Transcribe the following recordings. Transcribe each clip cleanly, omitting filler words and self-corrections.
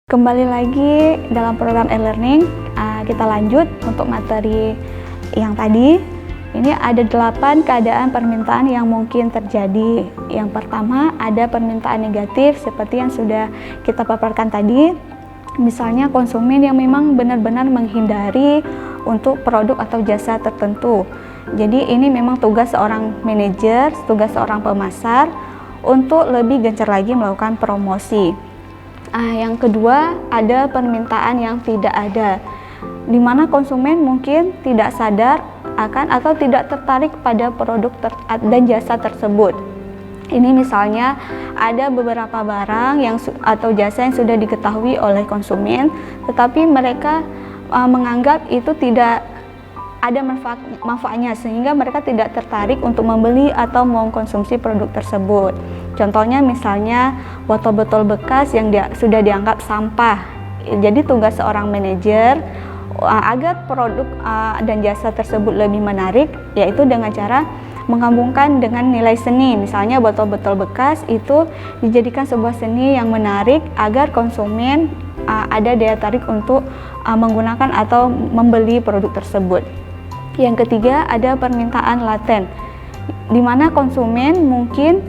Kembali lagi dalam program e-learning, kita lanjut untuk materi yang tadi. Ini ada 8 keadaan permintaan yang mungkin terjadi. Yang pertama ada permintaan negatif seperti yang sudah kita paparkan tadi. Misalnya konsumen yang memang benar-benar menghindari untuk produk atau jasa tertentu. Jadi ini memang tugas seorang manajer, tugas seorang pemasar untuk lebih gencar lagi melakukan promosi. Yang kedua ada permintaan yang tidak ada, di mana konsumen mungkin tidak sadar akan atau tidak tertarik pada produk dan jasa tersebut. Ini misalnya ada beberapa barang atau jasa yang sudah diketahui oleh konsumen, tetapi mereka menganggap itu tidak ada manfaatnya sehingga mereka tidak tertarik untuk membeli atau mengkonsumsi produk tersebut. Contohnya misalnya botol-botol bekas yang sudah dianggap sampah. Jadi tugas seorang manajer agar produk dan jasa tersebut lebih menarik, yaitu dengan cara menggabungkan dengan nilai seni. Misalnya botol-botol bekas itu dijadikan sebuah seni yang menarik agar konsumen ada daya tarik untuk menggunakan atau membeli produk tersebut. Yang ketiga ada permintaan laten, di mana konsumen mungkin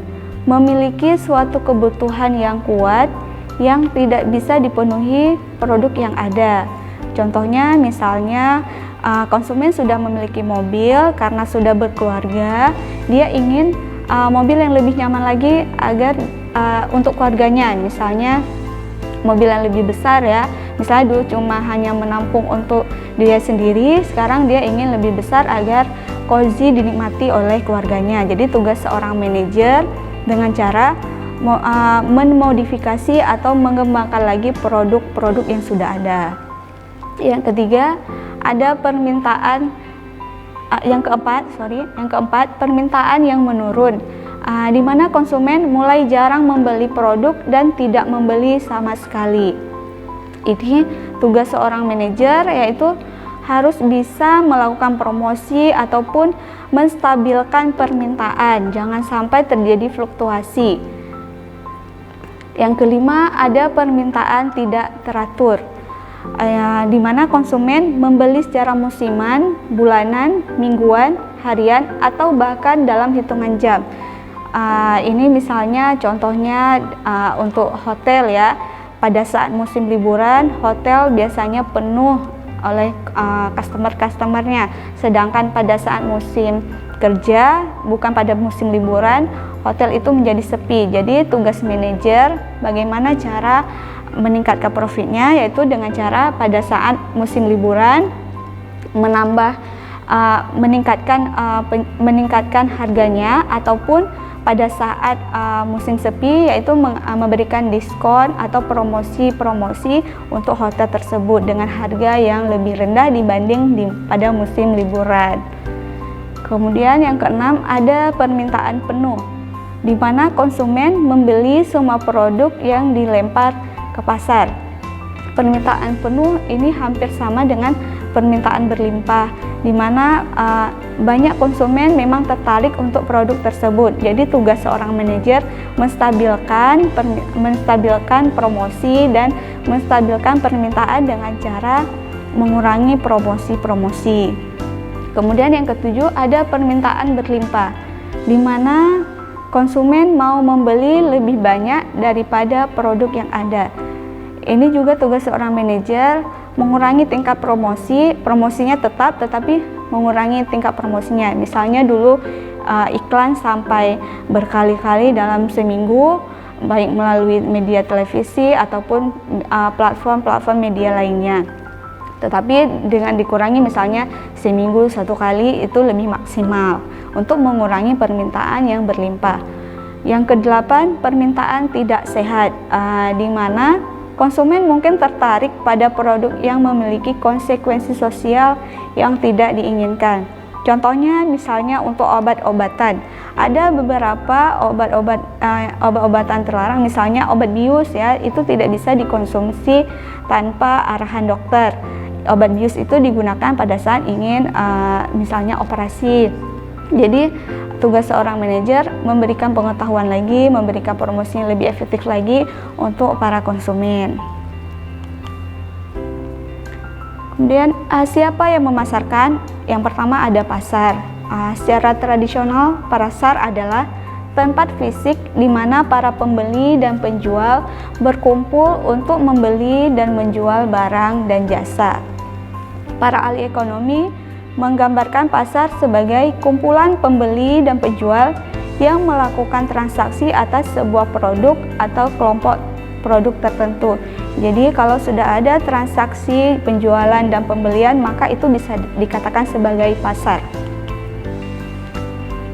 memiliki suatu kebutuhan yang kuat yang tidak bisa dipenuhi produk yang ada. Contohnya misalnya konsumen sudah memiliki mobil karena sudah berkeluarga, dia ingin mobil yang lebih nyaman lagi agar untuk keluarganya, misalnya mobil yang lebih besar ya. Misalnya dulu cuma hanya menampung untuk dia sendiri, sekarang dia ingin lebih besar agar cozy dinikmati oleh keluarganya. Jadi tugas seorang manajer dengan cara memodifikasi atau mengembangkan lagi produk-produk yang sudah ada. Yang ketiga ada permintaan yang keempat permintaan yang menurun, di mana konsumen mulai jarang membeli produk dan tidak membeli sama sekali. Ini tugas seorang manajer, yaitu harus bisa melakukan promosi ataupun menstabilkan permintaan, jangan sampai terjadi fluktuasi. Yang kelima ada permintaan tidak teratur, di mana konsumen membeli secara musiman, bulanan, mingguan, harian, atau bahkan dalam hitungan jam. Ini misalnya contohnya untuk hotel ya. Pada saat musim liburan, hotel biasanya penuh oleh customer-customernya. Sedangkan pada saat musim kerja, bukan pada musim liburan, hotel itu menjadi sepi. Jadi tugas manajer bagaimana cara meningkatkan profitnya, yaitu dengan cara pada saat musim liburan meningkatkan harganya, ataupun pada saat musim sepi yaitu memberikan diskon atau promosi untuk hotel tersebut dengan harga yang lebih rendah dibanding pada musim liburan. Kemudian yang keenam ada permintaan penuh, di mana konsumen membeli semua produk yang dilempar ke pasar. Permintaan penuh ini hampir sama dengan permintaan berlimpah, di mana banyak konsumen memang tertarik untuk produk tersebut. Jadi tugas seorang manajer menstabilkan promosi dan menstabilkan permintaan dengan cara mengurangi promosi. Kemudian yang ketujuh ada permintaan berlimpah, di mana konsumen mau membeli lebih banyak daripada produk yang ada. Ini juga tugas seorang manajer mengurangi tingkat promosinya tetap, tetapi mengurangi tingkat promosinya. Misalnya dulu iklan sampai berkali-kali dalam seminggu, baik melalui media televisi ataupun platform media lainnya. Tetapi dengan dikurangi misalnya seminggu 1 kali, itu lebih maksimal untuk mengurangi permintaan yang berlimpah. Yang kedelapan, permintaan tidak sehat, di mana konsumen mungkin tertarik pada produk yang memiliki konsekuensi sosial yang tidak diinginkan. Contohnya misalnya untuk obat-obatan. Ada beberapa obat-obatan terlarang, misalnya obat bius ya, itu tidak bisa dikonsumsi tanpa arahan dokter. Obat bius itu digunakan pada saat ingin misalnya operasi. Jadi tugas seorang manajer memberikan pengetahuan lagi, memberikan promosi yang lebih efektif lagi untuk para konsumen. Kemudian siapa yang memasarkan? Yang pertama ada pasar. Secara tradisional, pasar adalah tempat fisik di mana para pembeli dan penjual berkumpul untuk membeli dan menjual barang dan jasa. Para ahli ekonomi menggambarkan pasar sebagai kumpulan pembeli dan penjual yang melakukan transaksi atas sebuah produk atau kelompok produk tertentu. Jadi kalau sudah ada transaksi penjualan dan pembelian, maka itu bisa dikatakan sebagai pasar.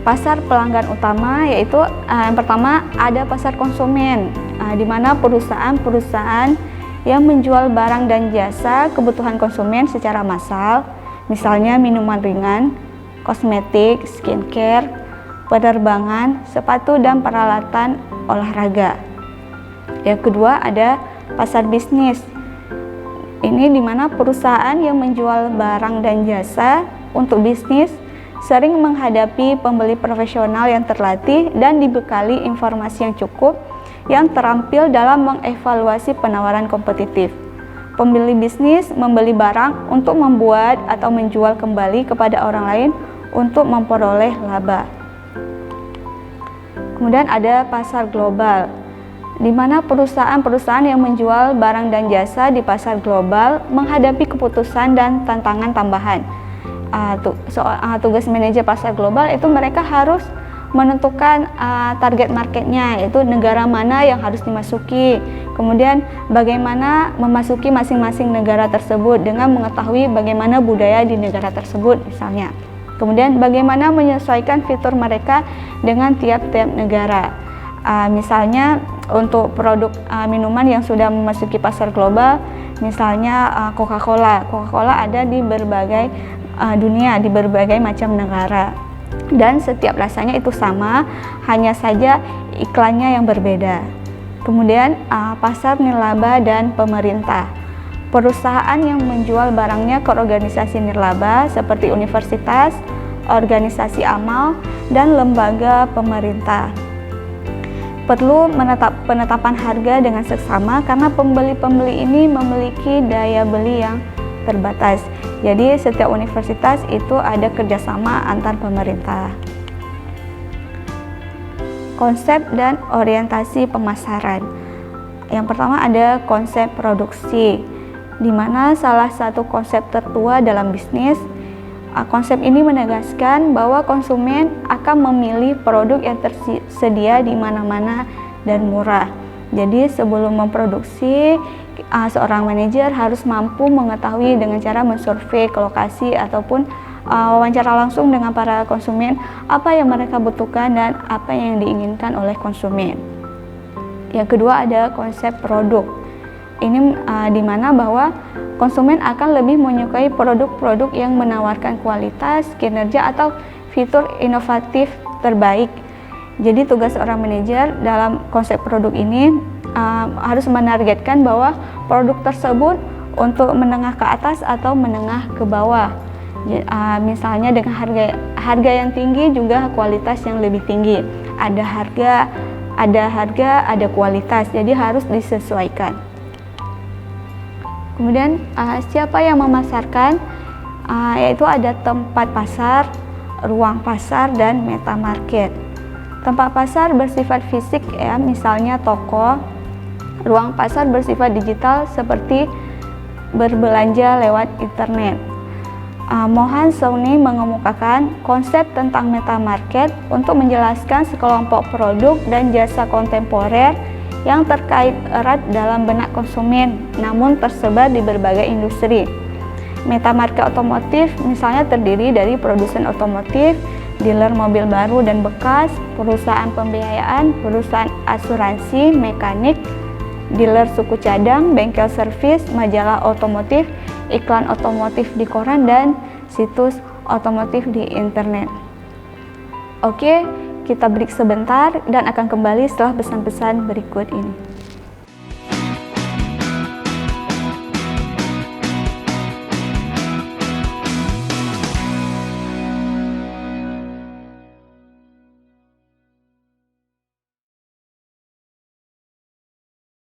Pasar pelanggan utama yaitu yang pertama ada pasar konsumen, di mana perusahaan-perusahaan yang menjual barang dan jasa kebutuhan konsumen secara massal, misalnya minuman ringan, kosmetik, skincare, penerbangan, sepatu dan peralatan olahraga. Yang kedua ada pasar bisnis. Ini di mana perusahaan yang menjual barang dan jasa untuk bisnis sering menghadapi pembeli profesional yang terlatih dan dibekali informasi yang cukup yang terampil dalam mengevaluasi penawaran kompetitif. Pembeli bisnis membeli barang untuk membuat atau menjual kembali kepada orang lain untuk memperoleh laba. Kemudian ada pasar global, di mana perusahaan-perusahaan yang menjual barang dan jasa di pasar global menghadapi keputusan dan tantangan tambahan. Tugas manajer pasar global itu mereka harus menentukan target marketnya, yaitu negara mana yang harus dimasuki, kemudian bagaimana memasuki masing-masing negara tersebut dengan mengetahui bagaimana budaya di negara tersebut misalnya. Kemudian bagaimana menyesuaikan fitur mereka dengan tiap-tiap negara. Misalnya untuk produk minuman yang sudah memasuki pasar global, misalnya Coca-Cola ada di berbagai dunia, di berbagai macam negara, dan setiap rasanya itu sama, hanya saja iklannya yang berbeda. Kemudian pasar nirlaba dan pemerintah. Perusahaan yang menjual barangnya ke organisasi nirlaba seperti universitas, organisasi amal, dan lembaga pemerintah. Perlu penetapan harga dengan seksama karena pembeli-pembeli ini memiliki daya beli yang terbatas. Jadi setiap universitas itu ada kerjasama antar pemerintah. Konsep dan orientasi pemasaran. Yang pertama ada konsep produksi, di mana salah satu konsep tertua dalam bisnis. Konsep ini menegaskan bahwa konsumen akan memilih produk yang tersedia di mana-mana dan murah. Jadi sebelum memproduksi, seorang manajer harus mampu mengetahui dengan cara mensurvei ke lokasi ataupun wawancara langsung dengan para konsumen apa yang mereka butuhkan dan apa yang diinginkan oleh konsumen. Yang kedua ada konsep produk. Ini di mana bahwa konsumen akan lebih menyukai produk-produk yang menawarkan kualitas, kinerja, atau fitur inovatif terbaik. Jadi tugas seorang manajer dalam konsep produk ini harus menargetkan bahwa produk tersebut untuk menengah ke atas atau menengah ke bawah. Misalnya dengan harga yang tinggi juga kualitas yang lebih tinggi. Ada harga, ada kualitas. Jadi harus disesuaikan. Kemudian siapa yang memasarkan? Yaitu ada tempat pasar, ruang pasar, dan meta market. Tempat pasar bersifat fisik ya, misalnya toko. Ruang pasar bersifat digital seperti berbelanja lewat internet. Mohan Sowny mengemukakan konsep tentang meta market untuk menjelaskan sekelompok produk dan jasa kontemporer yang terkait erat dalam benak konsumen, namun tersebar di berbagai industri. Meta market otomotif misalnya terdiri dari produsen otomotif, dealer mobil baru dan bekas, perusahaan pembiayaan, perusahaan asuransi, mekanik, dealer suku cadang, bengkel servis, majalah otomotif, iklan otomotif di koran, dan situs otomotif di internet. Oke, kita break sebentar dan akan kembali setelah pesan-pesan berikut ini.